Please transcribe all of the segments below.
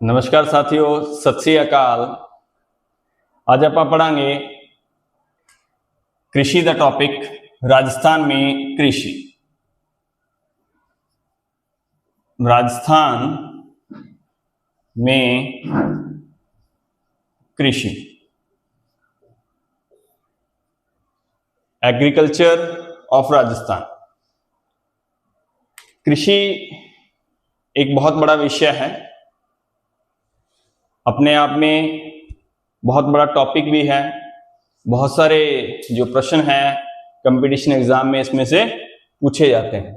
नमस्कार साथियों, सत श्री अकाल। आज आप पढ़ांगे कृषि द टॉपिक राजस्थान में कृषि। राजस्थान में कृषि, एग्रीकल्चर ऑफ राजस्थान। कृषि एक बहुत बड़ा विषय है, अपने आप में बहुत बड़ा टॉपिक भी है। बहुत सारे जो प्रश्न हैं कंपटीशन एग्जाम में इसमें से पूछे जाते हैं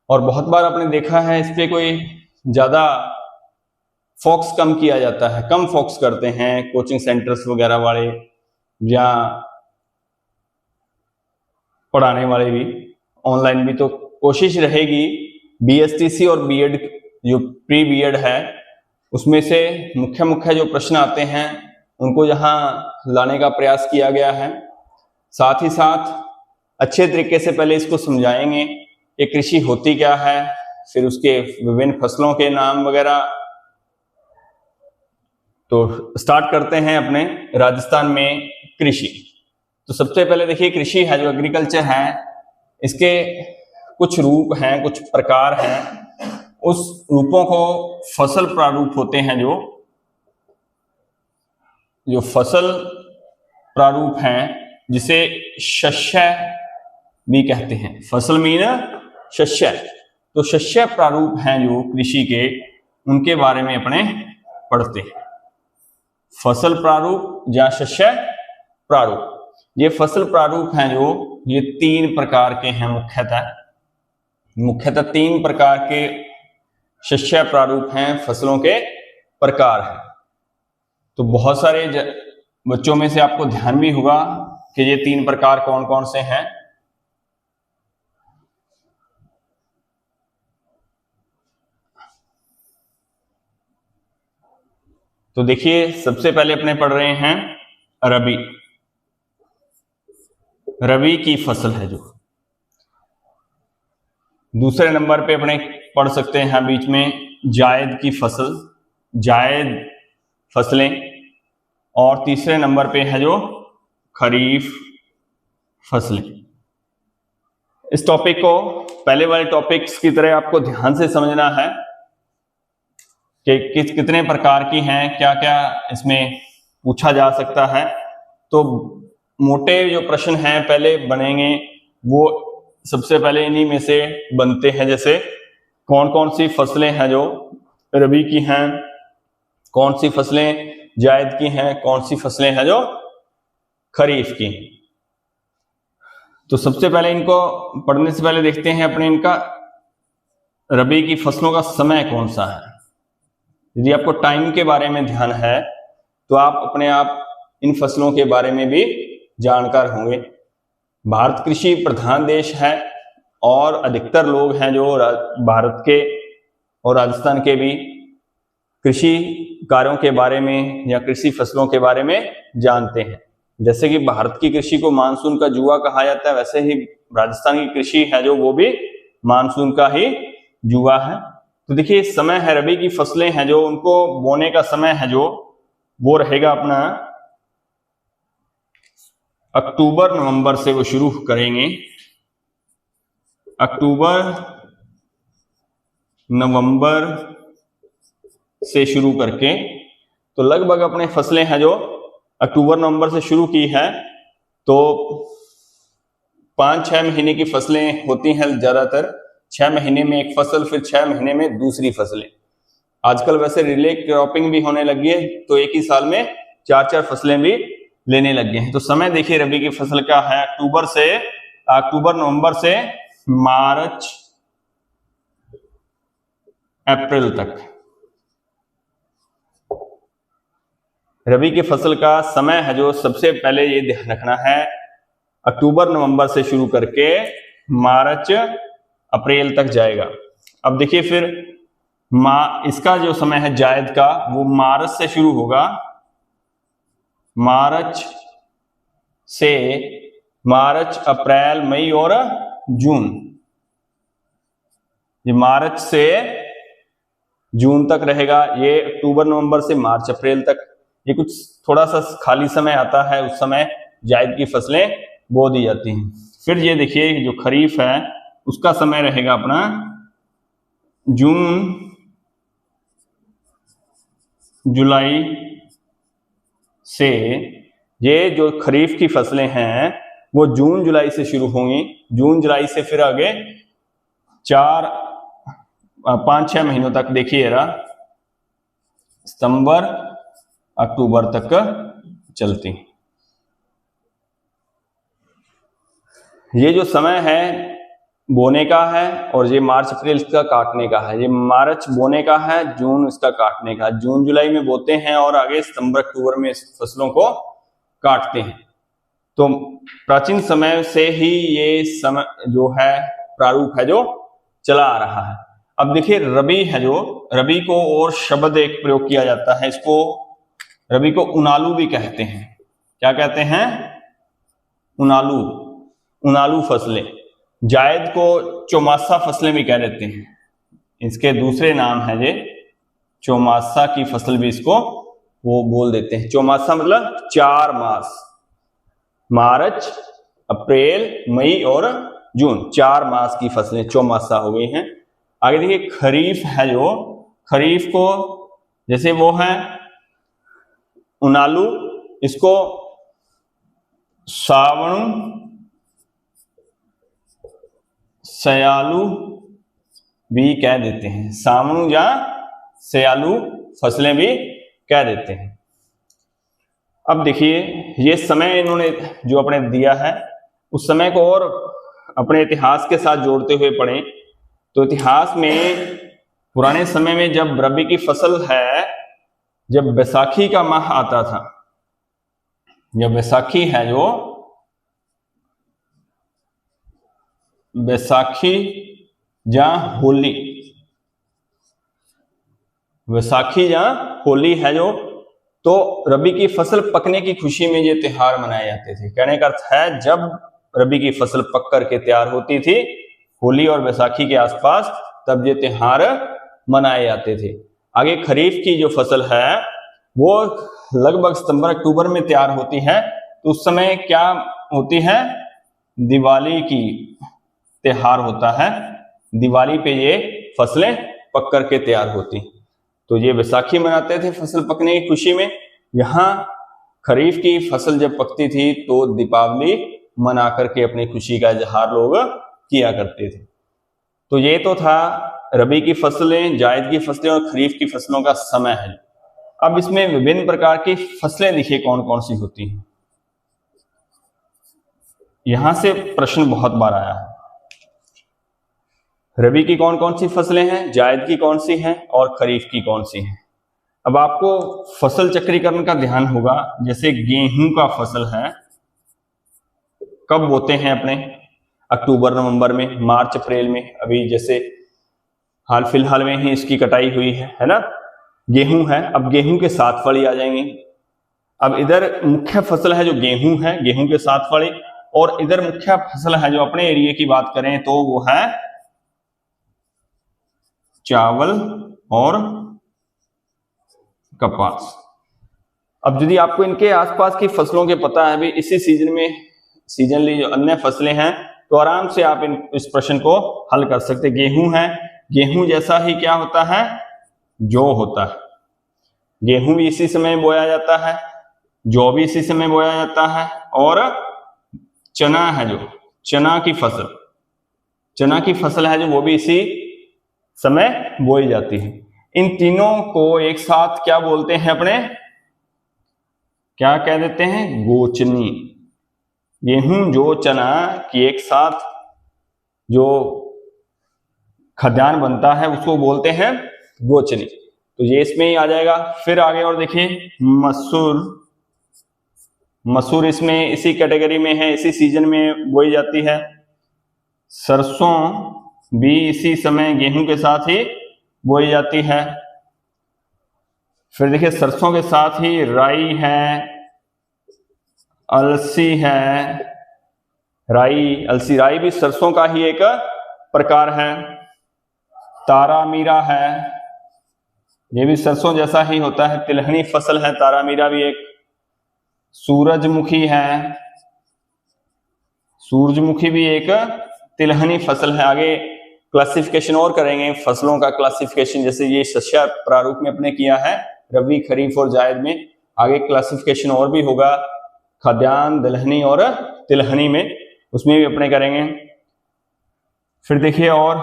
और बहुत बार आपने देखा है इस पे कोई ज़्यादा फोकस कम किया जाता है, कम फोकस करते हैं कोचिंग सेंटर्स वगैरह वाले या पढ़ाने वाले भी, ऑनलाइन भी। तो कोशिश रहेगी बीएसटीसी और बीएड, जो प्री बीएड है, उसमें से मुख्य मुख्य जो प्रश्न आते हैं उनको यहाँ लाने का प्रयास किया गया है। साथ ही साथ अच्छे तरीके से पहले इसको समझाएंगे कि कृषि होती क्या है, फिर उसके विभिन्न फसलों के नाम वगैरह। तो स्टार्ट करते हैं अपने राजस्थान में कृषि। तो सबसे पहले देखिए, कृषि है जो एग्रीकल्चर है, इसके कुछ रूप हैं, कुछ प्रकार हैं। उस रूपों को फसल प्रारूप होते हैं। जो फसल प्रारूप हैं जिसे शस्य भी कहते हैं। फसल मीन शस्य। तो शस्य प्रारूप हैं जो कृषि के, उनके बारे में अपने पढ़ते हैं। फसल प्रारूप या शस्य प्रारूप, ये फसल प्रारूप हैं जो ये तीन प्रकार के हैं। मुख्यतः तीन प्रकार के शस्य प्रारूप हैं, फसलों के प्रकार हैं। तो बहुत सारे बच्चों में से आपको ध्यान भी होगा कि ये तीन प्रकार कौन कौन से हैं। तो देखिए, सबसे पहले अपने पढ़ रहे हैं रबी। रबी की फसल है जो। दूसरे नंबर पे अपने पढ़ सकते हैं बीच में जायद की फसल, जायद फसलें। और तीसरे नंबर पे है जो खरीफ फसलें। इस टॉपिक को पहले वाले टॉपिक्स की तरह आपको ध्यान से समझना है कि कितने प्रकार की हैं, क्या क्या इसमें पूछा जा सकता है। तो मोटे जो प्रश्न हैं पहले बनेंगे, वो सबसे पहले इन्हीं में से बनते हैं। जैसे कौन कौन सी फसलें हैं जो रबी की हैं, कौन सी फसलें जायद की हैं, कौन सी फसलें हैं जो खरीफ की हैं। तो सबसे पहले इनको पढ़ने से पहले देखते हैं अपने इनका रबी की फसलों का समय कौन सा है। यदि आपको टाइम के बारे में ध्यान है तो आप अपने आप इन फसलों के बारे में भी जानकार होंगे। भारत कृषि प्रधान देश है और अधिकतर लोग हैं जो भारत के और राजस्थान के भी कृषि कार्यों के बारे में या कृषि फसलों के बारे में जानते हैं। जैसे कि भारत की कृषि को मानसून का जुआ कहा जाता है, वैसे ही राजस्थान की कृषि है जो वो भी मानसून का ही जुआ है। तो देखिए, समय है रबी की फसलें हैं जो उनको बोने का समय है जो वो रहेगा अपना अक्टूबर नवंबर से वो शुरू करेंगे। अक्टूबर नवंबर से शुरू करके तो लगभग अपने फसलें हैं जो अक्टूबर नवंबर से शुरू की है, तो 5-6 महीने की फसलें होती हैं ज्यादातर। 6 महीने में एक फसल, फिर 6 महीने में दूसरी फसलें। आजकल वैसे रिले क्रॉपिंग भी होने लगी है, तो एक ही साल में 4-4 फसलें भी लेने लग गए हैं। तो समय देखिए रबी की फसल का है अक्टूबर नवंबर से मार्च अप्रैल तक। रबी की फसल का समय है जो सबसे पहले ये ध्यान रखना है, अक्टूबर नवंबर से शुरू करके मार्च अप्रैल तक जाएगा। अब देखिए फिर इसका जो समय है जायद का, वो मार्च से शुरू होगा। मार्च अप्रैल मई और जून। ये मार्च से जून तक रहेगा। ये अक्टूबर नवंबर से मार्च अप्रैल तक, ये कुछ थोड़ा सा खाली समय आता है, उस समय जायद की फसलें बो दी जाती हैं। फिर ये देखिए जो खरीफ है उसका समय रहेगा अपना जून जुलाई से। ये जो खरीफ की फसलें हैं वो जून जुलाई से शुरू होंगी, जून जुलाई से फिर आगे 5-6 महीनों तक देखिएगा, सितंबर अक्टूबर तक चलती। ये जो समय है बोने का है और ये मार्च अप्रैल इसका काटने का है। ये मार्च बोने का है, जून इसका काटने का। जून जुलाई में बोते हैं और आगे सितंबर अक्टूबर में इस फसलों को काटते हैं। तो प्राचीन समय से ही ये समय जो है प्रारूप है जो चला आ रहा है। अब देखिए रबी है, जो रबी को और शब्द एक प्रयोग किया जाता है, इसको रबी को उनालू भी कहते हैं। क्या कहते हैं? उनालू, उनालू फसलें। जायद को चौमासा फसलें भी कह देते हैं, इसके दूसरे नाम है ये चौमासा की फसल भी इसको वो बोल देते हैं। चौमासा मतलब 4 मास, मार्च अप्रैल मई और जून, 4 मास की फसलें चौमासा हो गई हैं। आगे देखिए खरीफ है, जो खरीफ को जैसे वो है उनालू, इसको सावणु सयालू भी कह देते हैं, सावणु या सयालू फसलें भी कह देते हैं। अब देखिए ये समय इन्होंने जो अपने दिया है उस समय को और अपने इतिहास के साथ जोड़ते हुए पढ़ें तो इतिहास में पुराने समय में जब रबी की फसल है, जब बैसाखी का माह आता था, जब बैसाखी है जो बैसाखी या होली, बैसाखी या होली है जो, तो रबी की फसल पकने की खुशी में ये त्योहार मनाए जाते थे। कहने का अर्थ है जब रबी की फसल पक करके तैयार होती थी होली और बैसाखी के आसपास, तब ये त्योहार मनाए जाते थे। आगे खरीफ की जो फसल है वो लगभग सितंबर अक्टूबर में तैयार होती है, तो उस समय क्या होती है? दिवाली की त्योहार होता है, दिवाली पे ये फसलें पक करके तैयार होती। तो ये बैसाखी मनाते थे फसल पकने की खुशी में। यहाँ खरीफ की फसल जब पकती थी तो दीपावली मना करके अपनी खुशी का इजहार लोग किया करते थे। तो ये तो था रबी की फसलें, जायद की फसलें और खरीफ की फसलों का समय है। अब इसमें विभिन्न प्रकार की फसलें देखिए कौन कौन सी होती हैं। यहां से प्रश्न बहुत बार आया है, रबी की कौन कौन सी फसलें हैं, जायद की कौन सी हैं और खरीफ की कौन सी हैं। अब आपको फसल चक्रीकरण का ध्यान होगा। जैसे गेहूं का फसल है, कब बोते हैं अपने? अक्टूबर नवंबर में, मार्च अप्रैल में। अभी जैसे हाल फिलहाल में ही इसकी कटाई हुई है ना। गेहूं है, अब गेहूं के 7 फली आ जाएंगे। अब इधर मुख्य फसल है जो गेहूं है, गेहूं के 7 फली, और इधर मुख्य फसल है जो अपने एरिया की बात करें तो वो है चावल और कपास। अब यदि आपको इनके आसपास की फसलों के पता है, भी इसी सीजन में सीजनली जो अन्य फसलें हैं, तो आराम से आप इस प्रश्न को हल कर सकते। गेहूं है, गेहूं जैसा ही क्या होता है? जौ होता है। गेहूं भी इसी समय बोया जाता है, जौ भी इसी समय बोया जाता है, और चना है जो चना की फसल, चना की फसल है जो वो भी इसी समय बोई जाती है। इन तीनों को एक साथ क्या बोलते हैं अपने? क्या कह देते हैं? गोचनी। गेहूं जो चना की एक साथ जो खाद्यान्न बनता है उसको बोलते हैं गोचनी। तो ये इसमें ही आ जाएगा। फिर आगे और देखिए मसूर, मसूर इसमें इसी कैटेगरी में है, इसी सीजन में बोई जाती है। सरसों भी इसी समय गेहूं के साथ ही बोई जाती है। फिर देखिए सरसों के साथ ही राई है, अलसी है, राई अलसी, राई भी सरसों का ही एक प्रकार है। तारा मीरा है, ये भी सरसों जैसा ही होता है, तिलहनी फसल है। तारामीरा भी एक, सूरजमुखी है, सूरजमुखी भी एक तिलहनी फसल है। आगे क्लासिफिकेशन और करेंगे फसलों का क्लासिफिकेशन, जैसे ये शस्या प्रारूप में अपने किया है रबी, खरीफ और जायद में। आगे क्लासिफिकेशन और भी होगा खाद्यान्न, दलहनी और तिलहनी में, उसमें भी अपने करेंगे। फिर देखिए और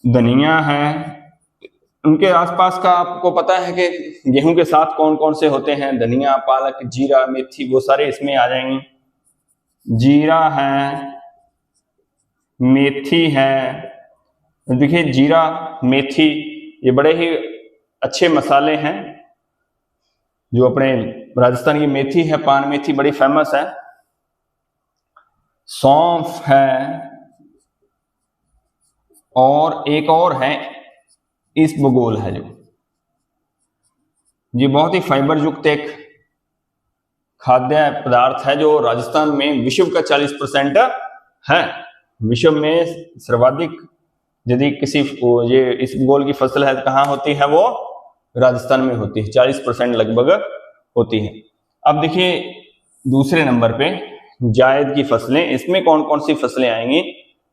धनिया है, उनके आसपास का आपको पता है कि गेहूं के साथ कौन कौन से होते हैं, धनिया, पालक, जीरा, मेथी, वो सारे इसमें आ जाएंगे। जीरा है, मेथी है। देखिए जीरा, मेथी ये बड़े ही अच्छे मसाले हैं। जो अपने राजस्थान की मेथी है, पान मेथी, बड़ी फेमस है। सौंफ है, और एक और है इसबगोल है, जो ये बहुत ही फाइबर युक्त एक खाद्य पदार्थ है जो राजस्थान में विश्व का 40% है। विश्व में सर्वाधिक यदि किसी ये इसबगोल की फसल है कहाँ होती है, वो राजस्थान में होती है, 40% लगभग होती है। अब देखिए दूसरे नंबर पे जायद की फसलें, इसमें कौन कौन सी फसलें आएंगी?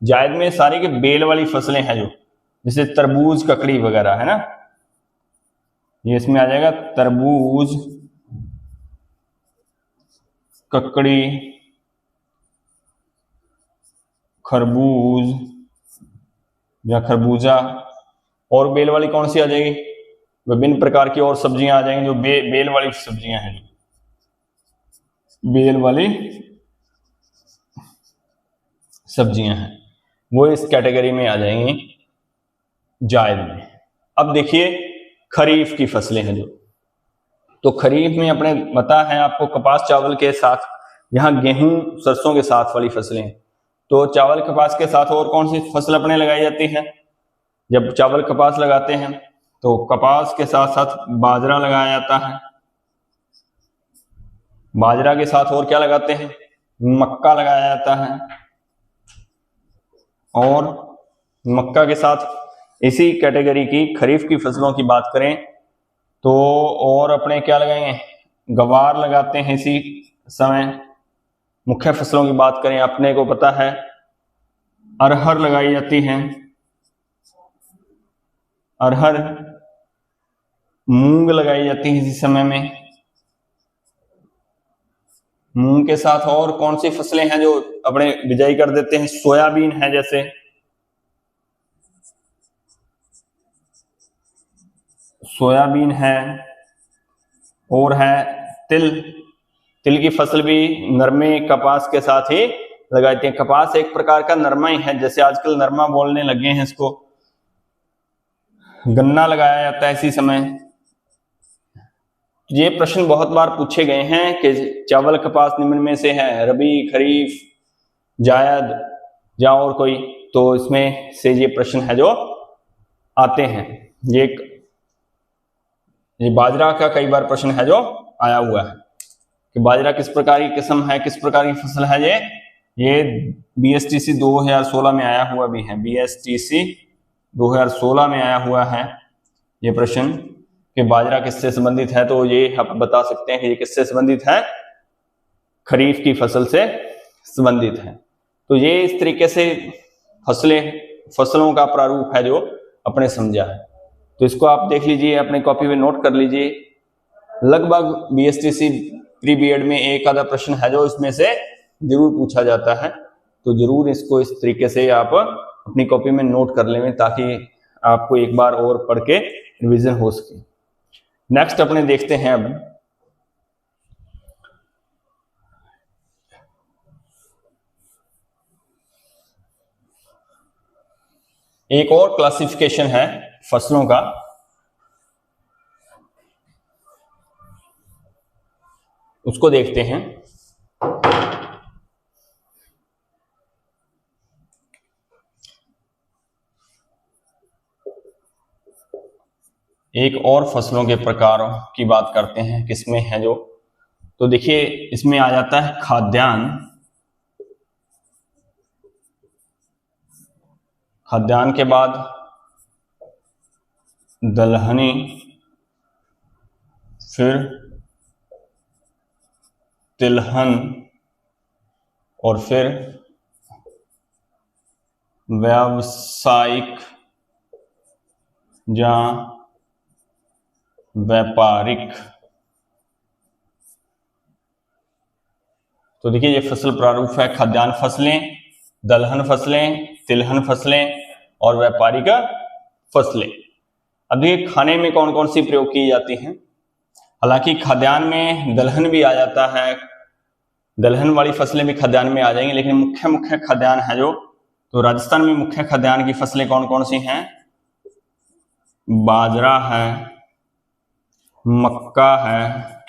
जायद में सारी के बेल वाली फसलें हैं, जो जैसे तरबूज, ककड़ी वगैरह है ना, ये इसमें आ जाएगा। तरबूज, ककड़ी, खरबूज या खरबूजा। और बेल वाली कौन सी आ जाएगी? विभिन्न प्रकार की और सब्जियां आ जाएंगी जो बेल वाली सब्जियां हैं। बेल वाली सब्जियां हैं वो इस कैटेगरी में आ जाएंगी जायद में। अब देखिए खरीफ की फसलें हैं जो, तो खरीफ में अपने पता है आपको कपास चावल के साथ, यहाँ गेहूं सरसों के साथ वाली फसलें हैं। तो चावल कपास के साथ और कौन सी फसल अपने लगाई जाती है? जब चावल कपास लगाते हैं तो कपास के साथ साथ बाजरा लगाया जाता है। बाजरा के साथ और क्या लगाते हैं? मक्का लगाया जाता है। और मक्का के साथ इसी कैटेगरी की खरीफ की फसलों की बात करें तो और अपने क्या लगाएंगे? गवार लगाते हैं इसी समय। मुख्य फसलों की बात करें अपने को पता है अरहर लगाई जाती है, अरहर, मूंग लगाई जाती है इसी समय में। मूंग के साथ और कौन सी फसलें हैं जो अपने बिजाई कर देते हैं? सोयाबीन है, जैसे सोयाबीन है। और है तिल, तिल की फसल भी नरमे कपास के साथ ही लगाते हैं। कपास एक प्रकार का नरमा ही है, जैसे आजकल नरमा बोलने लगे हैं इसको। गन्ना लगाया जाता है इसी समय। ये प्रश्न बहुत बार पूछे गए हैं कि चावल कपास निम्न में से है, रबी, खरीफ, जायद या और कोई, तो इसमें से ये प्रश्न है जो आते हैं। ये बाजरा का कई बार प्रश्न है जो आया हुआ है कि बाजरा किस प्रकार की किस्म है, किस प्रकार की फसल है। ये BSTC 2016 में आया हुआ भी है, BSTC 2016 में आया हुआ है ये प्रश्न कि बाजरा किससे संबंधित है। तो ये आप बता सकते हैं कि ये किससे संबंधित है? खरीफ की फसल से संबंधित है। तो ये इस तरीके से फसलों का प्रारूप है जो अपने समझा है। तो इसको आप देख लीजिए, अपने कॉपी में नोट कर लीजिए। लगभग BSTC प्री बीएड में एक आधा प्रश्न है जो इसमें से जरूर पूछा जाता है, तो जरूर इसको इस तरीके से आप अपनी कॉपी में नोट कर लें ताकि आपको एक बार और पढ़ के रिवीजन हो सके। नेक्स्ट अपने देखते हैं अब एक और क्लासिफिकेशन है फसलों का, उसको देखते हैं। एक और फसलों के प्रकारों की बात करते हैं किसमें है जो, तो देखिए इसमें आ जाता है खाद्यान्न। खाद्यान्न के बाद दलहनी, फिर तिलहन और फिर व्यावसायिक या व्यापारिक। तो देखिए ये फसल प्रारूप है, खाद्यान्न फसलें, दलहन फसलें, तिलहन फसलें और व्यापारिक फसलें। अब देखिए खाने में कौन कौन सी प्रयोग की जाती हैं। हालांकि खाद्यान्न में दलहन भी आ जाता है, दलहन वाली फसलें भी खाद्यान्न में आ जाएंगी, लेकिन मुख्य खाद्यान्न है जो, तो राजस्थान में मुख्य खाद्यान्न की फसलें कौन कौन सी हैं। बाजरा है, मक्का है,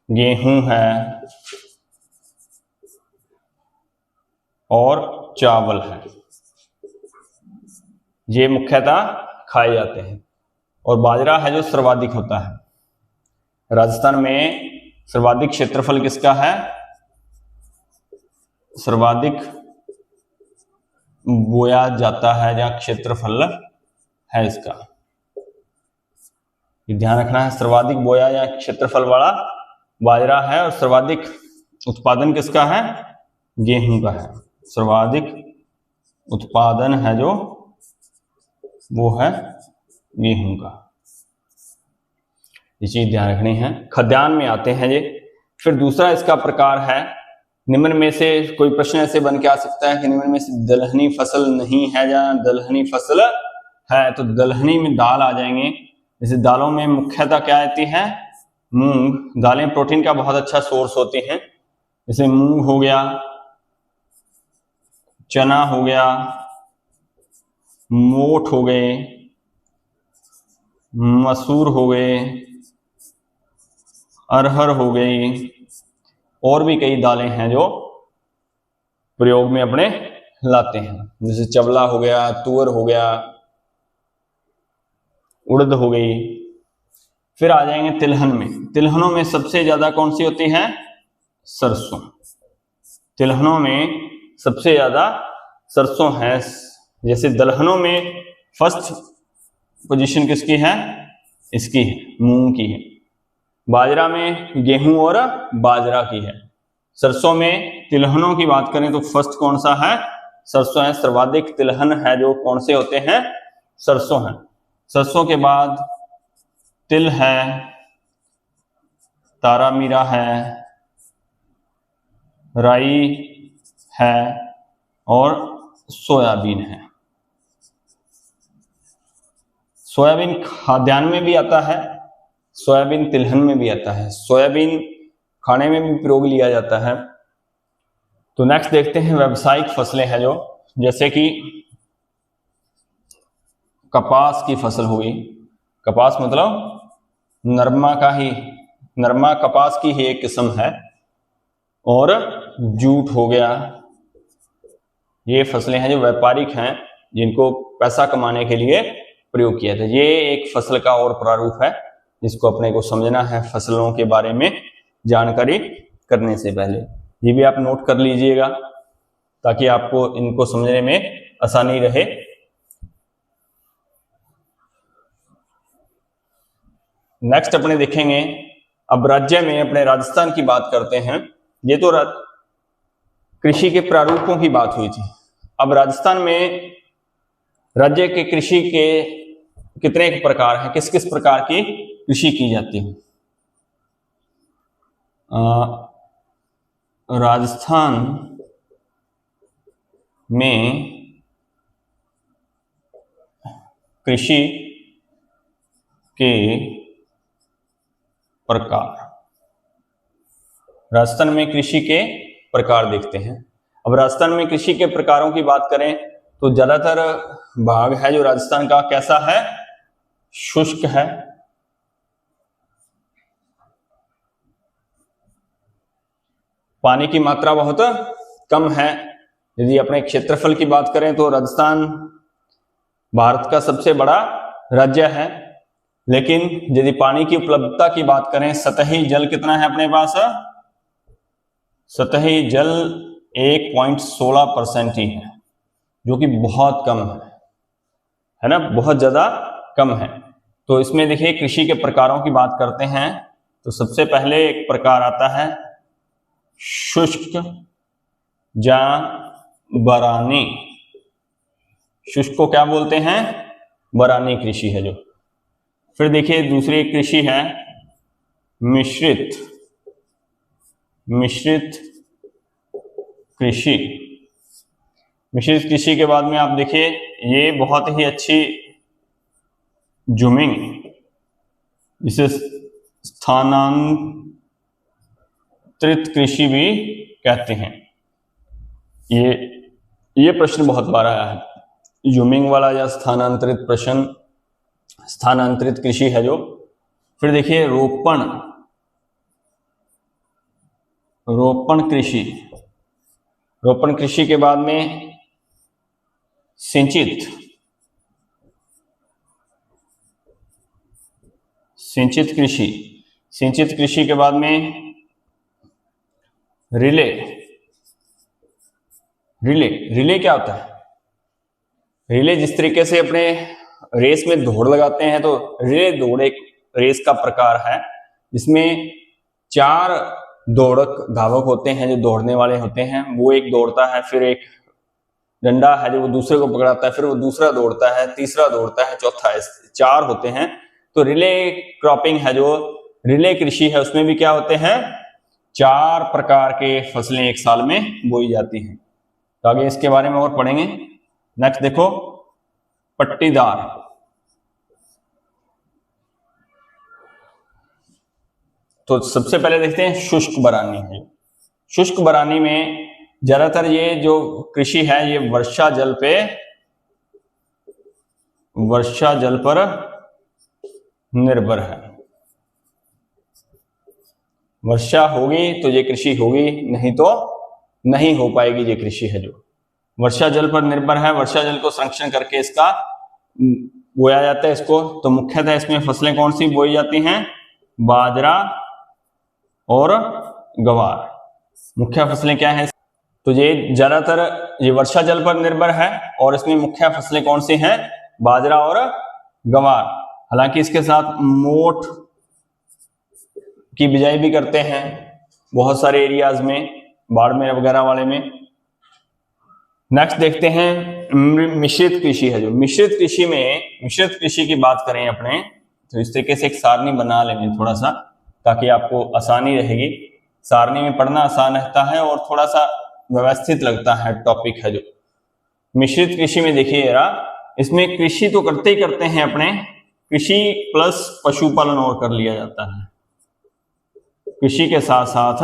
गेहूं है और चावल है। ये मुख्यतः खाए जाते हैं। और बाजरा है जो सर्वाधिक होता है। राजस्थान में सर्वाधिक क्षेत्रफल किसका है, सर्वाधिक बोया जाता है या क्षेत्रफल है इसका, ये ध्यान रखना है। सर्वाधिक बोया या क्षेत्रफल वाला बाजरा है और सर्वाधिक उत्पादन किसका है, गेहूं का है। सर्वाधिक उत्पादन है जो वो है गेहूं का। ये चीज ध्यान रखनी है। खाद्यान्न में आते हैं ये। फिर दूसरा इसका प्रकार है, निम्न में से कोई प्रश्न ऐसे बन के आ सकता है कि निम्न में से दलहनी फसल नहीं है या दलहनी फसल है। तो दलहनी में दाल आ जाएंगे। जैसे दालों में मुख्यतः क्या आती है, मूंग। दालें प्रोटीन का बहुत अच्छा सोर्स होती हैं। जैसे मूंग हो गया, चना हो गया, मोठ हो गए, मसूर हो गए, अरहर हो गई, और भी कई दालें हैं जो प्रयोग में अपने लाते हैं। जैसे चवला हो गया, तुअर हो गया, उड़द हो गई। फिर आ जाएंगे तिलहन में। तिलहनों में सबसे ज्यादा कौन सी होती है, सरसों। तिलहनों में सबसे ज्यादा सरसों है। जैसे दलहनों में फर्स्ट पोजीशन किसकी है, इसकी है, मूंग की है। बाजरा में गेहूं और बाजरा की है। सरसों में तिलहनों की बात करें तो फर्स्ट कौन सा है, सरसों है। सर्वाधिक तिलहन है जो कौन से होते हैं, सरसों है। सरसों के बाद तिल है, तारामीरा है, राई है और सोयाबीन है। सोयाबीन खाद्यान्न में भी आता है, सोयाबीन तिलहन में भी आता है। सोयाबीन खाने में भी प्रयोग लिया जाता है। तो नेक्स्ट देखते हैं व्यावसायिक फसलें हैं जो, जैसे कि कपास की फसल हुई। कपास मतलब नरमा कपास की ही एक किस्म है। और जूट हो गया। ये फसलें हैं जो व्यापारिक हैं, जिनको पैसा कमाने के लिए प्रयोग किया था। ये एक फसल का और प्रारूप है जिसको अपने को समझना है फसलों के बारे में जानकारी करने से पहले। ये भी आप नोट कर लीजिएगा ताकि आपको इनको समझने में आसानी रहे। नेक्स्ट अपने देखेंगे, अब राज्य में अपने राजस्थान की बात करते हैं। ये तो कृषि के प्रारूपों की बात हुई थी। अब राजस्थान में राज्य के कृषि के कितने प्रकार हैं, किस किस प्रकार की कृषि की जाती है। राजस्थान में कृषि के प्रकार, राजस्थान में कृषि के प्रकार देखते हैं। अब राजस्थान में कृषि के प्रकारों की बात करें तो ज्यादातर भाग है जो राजस्थान का कैसा है, शुष्क है। पानी की मात्रा बहुत कम है। यदि अपने क्षेत्रफल की बात करें तो राजस्थान भारत का सबसे बड़ा राज्य है, लेकिन यदि पानी की उपलब्धता की बात करें, सतही जल कितना है अपने पास, सतही जल 1.16% ही है, जो कि बहुत कम है ना, बहुत ज्यादा कम है। तो इसमें देखिए कृषि के प्रकारों की बात करते हैं तो सबसे पहले एक प्रकार आता है शुष्क या बरानी। शुष्क को क्या बोलते हैं? बरानी कृषि है जो। फिर देखिए दूसरी कृषि है मिश्रित कृषि। मिश्रित कृषि के बाद में आप देखिए ये बहुत ही अच्छी जूमिंग, जिसे स्थानांतरित कृषि भी कहते हैं। ये प्रश्न बहुत बार आया है, जूमिंग वाला या स्थानांतरित प्रश्न, स्थानांतरित कृषि है जो। फिर देखिए रोपण कृषि। रोपण कृषि के बाद में सिंचित कृषि। सिंचित कृषि के बाद में रिले क्या होता है? रिले जिस तरीके से अपने रेस में दौड़ लगाते हैं, तो रिले दौड़ एक रेस का प्रकार है जिसमें 4 दौड़क धावक होते हैं जो दौड़ने वाले होते हैं। वो एक दौड़ता है, फिर एक डंडा है जो वो दूसरे को पकड़ाता है, फिर वो दूसरा दौड़ता है, तीसरा दौड़ता है, चौथा है। 4 होते हैं। तो रिले क्रॉपिंग है जो, रिले कृषि है, उसमें भी क्या होते हैं? 4 प्रकार के फसलें एक साल में बोई जाती हैं। तो आगे इसके बारे में और पढ़ेंगे। नेक्स्ट देखो पट्टीदार। तो सबसे पहले देखते हैं शुष्क बरानी है। शुष्क बरानी में ज्यादातर ये जो कृषि है ये वर्षा जल पर निर्भर है। वर्षा होगी तो ये कृषि होगी, नहीं तो नहीं हो पाएगी। ये कृषि है जो वर्षा जल पर निर्भर है। वर्षा जल को संरक्षण करके इसका बोया जाता है इसको। तो मुख्यतः इसमें फसलें कौन सी बोई जाती हैं? बाजरा और गवार मुख्य फसलें क्या हैं? तो ये ज्यादातर ये वर्षा जल पर निर्भर है और इसमें मुख्य फसलें कौन सी हैं? बाजरा और गवार। हालांकि इसके साथ मोठ की बिजाई भी करते हैं बहुत सारे एरियाज में, बाड़मेर वगैरह वाले में। नेक्स्ट देखते हैं मिश्रित कृषि है जो। मिश्रित कृषि की बात करें अपने, तो इस तरीके से एक सारणी बना लेंगे थोड़ा सा, ताकि आपको आसानी रहेगी। सारणी में पढ़ना आसान रहता है और थोड़ा सा व्यवस्थित लगता है टॉपिक है जो। मिश्रित कृषि में देखिए जरा, इसमें कृषि तो करते ही करते हैं अपने, कृषि प्लस पशुपालन और कर लिया जाता है। कृषि के साथ साथ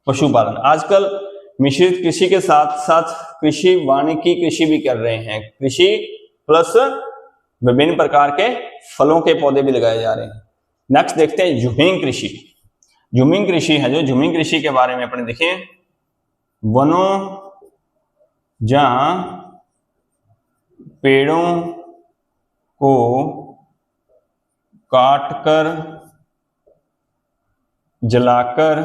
पशुपालन। आजकल मिश्रित कृषि के साथ साथ कृषि वानिकी कृषि भी कर रहे हैं। कृषि प्लस विभिन्न प्रकार के फलों के पौधे भी लगाए जा रहे हैं। नेक्स्ट देखते हैं झूमिंग कृषि। झूमिंग कृषि है जो। झूमिंग कृषि के बारे में अपने देखिए, वनों या पेड़ों को काटकर, जलाकर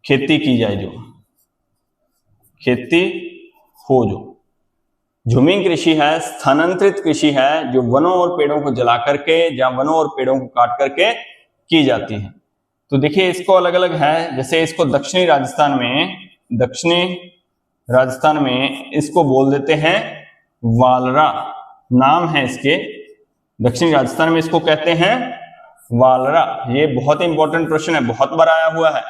खेती की जाए जो, खेती हो जो। झूमिंग कृषि है, स्थानांतरित कृषि है जो वनों और पेड़ों को जला करके या वनों और पेड़ों को काट करके की जाती है। तो देखिए इसको अलग अलग है, जैसे इसको दक्षिणी राजस्थान में इसको बोल देते हैं वालरा, नाम है इसके। दक्षिणी राजस्थान में इसको कहते हैं वालरा। ये बहुत इंपॉर्टेंट प्रश्न है, बहुत बार आया हुआ है।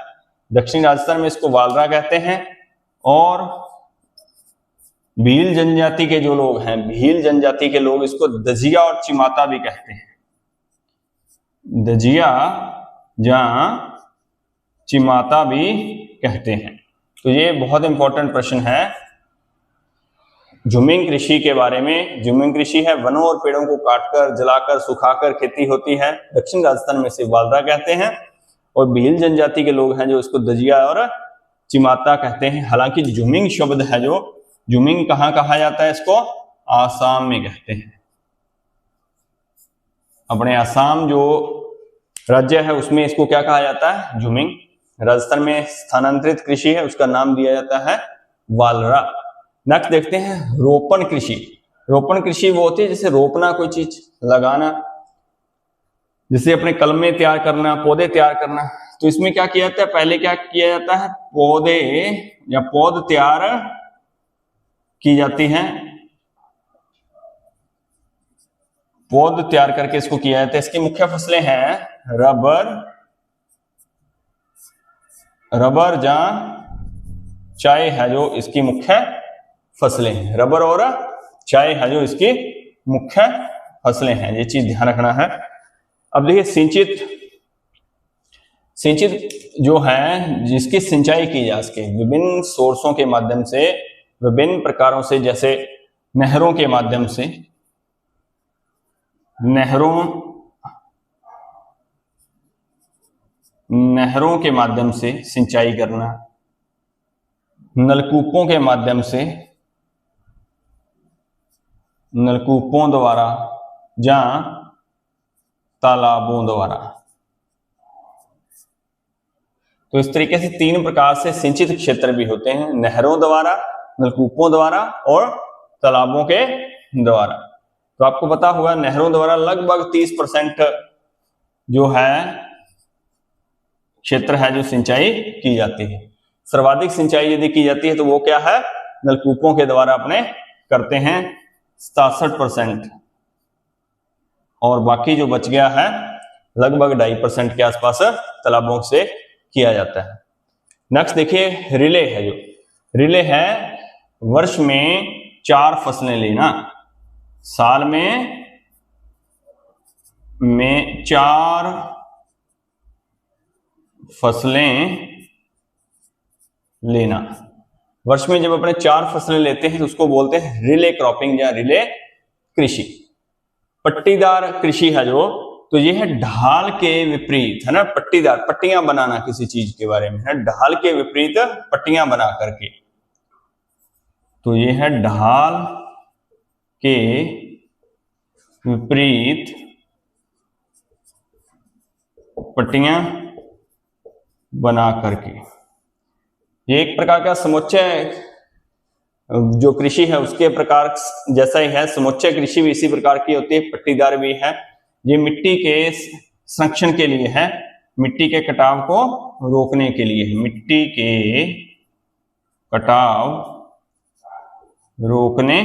दक्षिणी राजस्थान में इसको वालरा कहते हैं। और भील जनजाति के जो लोग हैं, भील जनजाति के लोग इसको दजिया और चिमाता भी कहते हैं। दजिया या चिमाता भी कहते हैं। तो ये बहुत इंपॉर्टेंट प्रश्न है झूमिंग कृषि के बारे में। झूमिंग कृषि है, वनों और पेड़ों को काटकर, जलाकर, सुखाकर खेती होती है। दक्षिण राजस्थान में इसे वालरा कहते हैं। और भील जनजाति के लोग हैं जो इसको दजिया और चिमाता कहते हैं। हालांकि झूमिंग शब्द है जो, झूमिंग कहाँ कहा जाता है इसको? आसाम में कहते हैं। अपने आसाम जो राज्य है उसमें इसको क्या कहा जाता है? झूमिंग। राजस्थान में स्थानांतरित कृषि है, उसका नाम दिया जाता है वालरा। नेक्स्ट देखते हैं रोपण कृषि। रोपण कृषि वो होती है जैसे रोपना, कोई चीज लगाना, जैसे अपने कलमे तैयार करना, पौधे तैयार करना। तो इसमें क्या किया जाता है, पहले क्या किया जाता है, पौधे या पौध तैयार की जाती हैं, पौध तैयार करके इसको किया जाता है। इसकी मुख्य फसलें हैं रबर या चाय है जो इसकी मुख्य फसलें हैं। रबर और चाय है जो इसकी मुख्य फसलें हैं, ये चीज ध्यान रखना है। अब देखिए सिंचित जो है जिसकी सिंचाई की जा सके विभिन्न सोर्सों के माध्यम से, विभिन्न प्रकारों से, जैसे नहरों के माध्यम से, नहरों के माध्यम से सिंचाई करना, नलकूपों के माध्यम से, नलकूपों द्वारा या तालाबों द्वारा। तो इस तरीके से 3 प्रकार से सिंचित क्षेत्र भी होते हैं, नहरों द्वारा, नलकूपों द्वारा और तालाबों के द्वारा। तो आपको पता होगा नहरों द्वारा लगभग 30% जो है क्षेत्र है जो सिंचाई की जाती है। सर्वाधिक सिंचाई यदि की जाती है तो वो क्या है, नलकूपों के द्वारा अपने करते हैं 67%, और बाकी जो बच गया है लगभग 2.5% के आसपास तालाबों से किया जाता है। नेक्स्ट देखिए रिले है, जो रिले है वर्ष में 4 फसलें लेना, साल में 4 फसलें लेना। वर्ष में जब अपने 4 फसलें लेते हैं तो उसको बोलते हैं रिले क्रॉपिंग या रिले कृषि। पट्टीदार कृषि है जो, तो ये है ढाल के विपरीत, है ना, पट्टीदार, पट्टियां बनाना किसी चीज के बारे में है, ढाल के विपरीत पट्टियां बना करके। तो ये है ढाल के विपरीत पट्टियां बना करके। ये एक प्रकार का समुच्चय जो कृषि है उसके प्रकार जैसा ही है, समुच्चय कृषि भी इसी प्रकार की होती है, पट्टीदार भी है। ये मिट्टी के संरक्षण के लिए है, मिट्टी के कटाव को रोकने के लिए है, मिट्टी के कटाव रोकने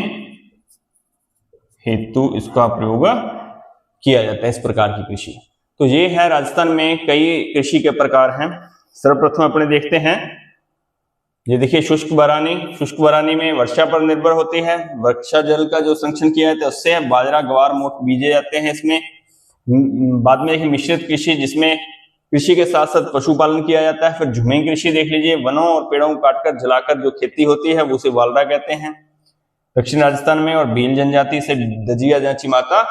हेतु इसका प्रयोग किया जाता है, इस प्रकार की कृषि। तो ये है राजस्थान में कई कृषि के प्रकार हैं। सर्वप्रथम अपने देखते हैं, ये देखिए शुष्क बरानी। शुष्क बरानी में वर्षा पर निर्भर होती है, वर्षा जल का जो संरक्षण किया जाता है उससे बाजरा, ग्वार, मोठ बीजे जाते हैं इसमें। बाद में देखिए मिश्रित कृषि, जिसमें कृषि के साथ साथ पशुपालन किया जाता है। फिर झूमी कृषि देख लीजिए, वनों और पेड़ों को काटकर जलाकर जो खेती होती है वो उसे वालरा कहते हैं दक्षिण राजस्थान में, और भील जनजाति से दजिया या चिमाता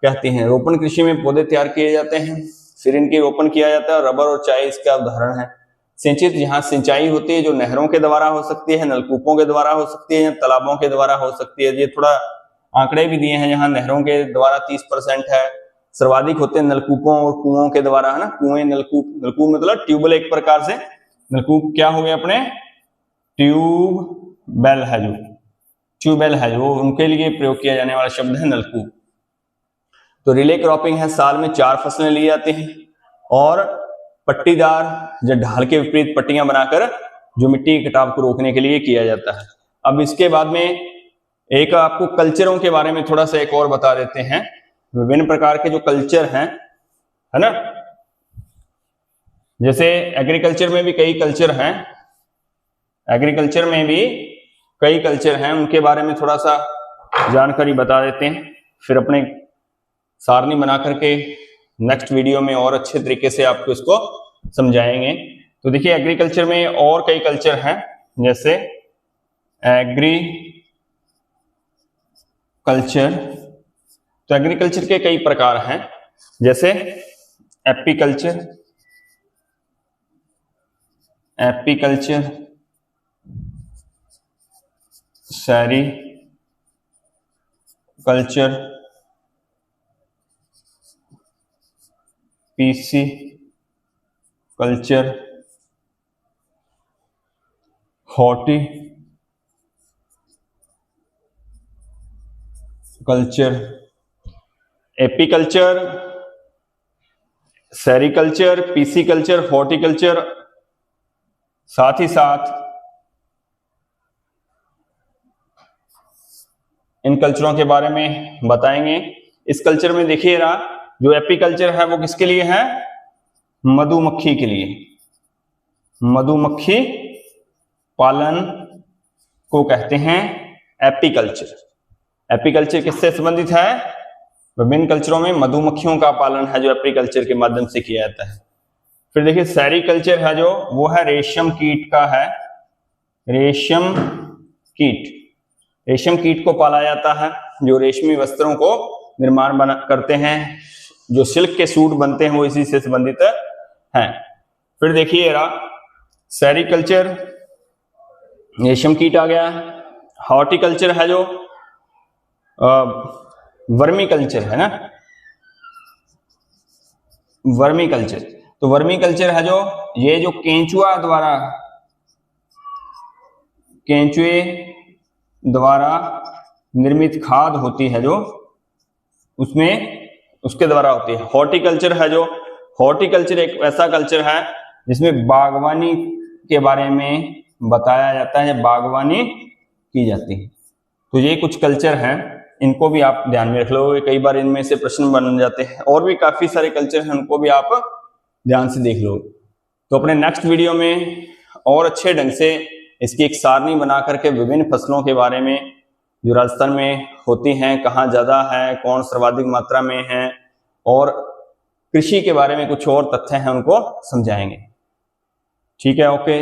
कहते हैं। रोपण कृषि में पौधे तैयार किए जाते हैं, फिर इनकी रोपण किया जाता है। रबर और चाय इसका उदाहरण है। सिंचित, यहाँ सिंचाई होती है जो नहरों के द्वारा हो सकती है, नलकूपों के द्वारा हो सकती है, या तालाबों के द्वारा हो सकती है। ये थोड़ा आंकड़े भी दिए हैं, यहाँ नहरों के द्वारा 30% है, सर्वाधिक होते हैं नलकूपों और कुओं के द्वारा, है ना। कुएं, नलकूप, नलकूप मतलब ट्यूबवेल एक प्रकार से, नलकूप क्या हो गए अपने, ट्यूबवेल है जो, ट्यूबवेल है जो उनके लिए प्रयोग किया जाने वाला शब्द है नलकूप। तो रिले क्रॉपिंग है, साल में 4 फसलें ली जाती हैं, और पट्टीदार या ढाल के विपरीत पट्टियां बनाकर जो मिट्टी के कटाव को रोकने के लिए किया जाता है। अब इसके बाद में एक आपको कल्चरों के बारे में थोड़ा सा एक और बता देते हैं। विभिन्न प्रकार के जो कल्चर हैं, है ना, जैसे एग्रीकल्चर में भी कई कल्चर हैं, एग्रीकल्चर में भी कई कल्चर हैं, उनके बारे में थोड़ा सा जानकारी बता देते हैं, फिर अपने सारणी बना करके नेक्स्ट वीडियो में और अच्छे तरीके से आपको इसको समझाएंगे। तो देखिए एग्रीकल्चर में और कई कल्चर हैं, जैसे एग्रीकल्चर, तो एग्रीकल्चर के कई प्रकार हैं, जैसे apiculture, sericulture, PC culture, horti culture, apiculture, sericulture, pisciculture, horticulture, साथ ही साथ इन कल्चरों के बारे में बताएंगे। इस कल्चर में देखिए ना, जो एपीकल्चर है वो किसके लिए है? मधुमक्खी के लिए। मधुमक्खी पालन को कहते हैं एपीकल्चर। एपीकल्चर किससे संबंधित है? विभिन्न कल्चरों में मधुमक्खियों का पालन है जो एपीकल्चर के माध्यम से किया जाता है। फिर देखिए सेरिकल्चर है जो, वो है रेशम कीट का है। रेशम कीट, रेशम कीट को पाला जाता है जो रेशमी वस्त्रों को निर्माण करते हैं, जो सिल्क के सूट बनते हैं वो इसी से संबंधित हैं। फिर देखिए सेरिकल्चर, रेशम कीट आ गया। हॉर्टिकल्चर है जो वर्मी कल्चर है ना, वर्मी कल्चर। तो वर्मी कल्चर है जो, ये जो केंचुआ द्वारा, केंचुए द्वारा निर्मित खाद होती है जो, उसमें उसके द्वारा होती है। हॉर्टिकल्चर है जो, हॉर्टिकल्चर एक ऐसा कल्चर है जिसमें बागवानी के बारे में बताया जाता है, बागवानी की जाती है। तो ये कुछ कल्चर हैं, इनको भी आप ध्यान में रख लो, कई बार इनमें से प्रश्न बन जाते हैं। और भी काफी सारे कल्चर हैं, उनको भी आप ध्यान से देख लो। तो अपने नेक्स्ट वीडियो में और अच्छे ढंग से इसकी एक सारणी बना करके विभिन्न फसलों के बारे में जो राजस्थान में होती हैं, कहाँ ज्यादा है, कौन सर्वाधिक मात्रा में है, और कृषि के बारे में कुछ और तथ्य हैं उनको समझाएंगे। ठीक है, ओके।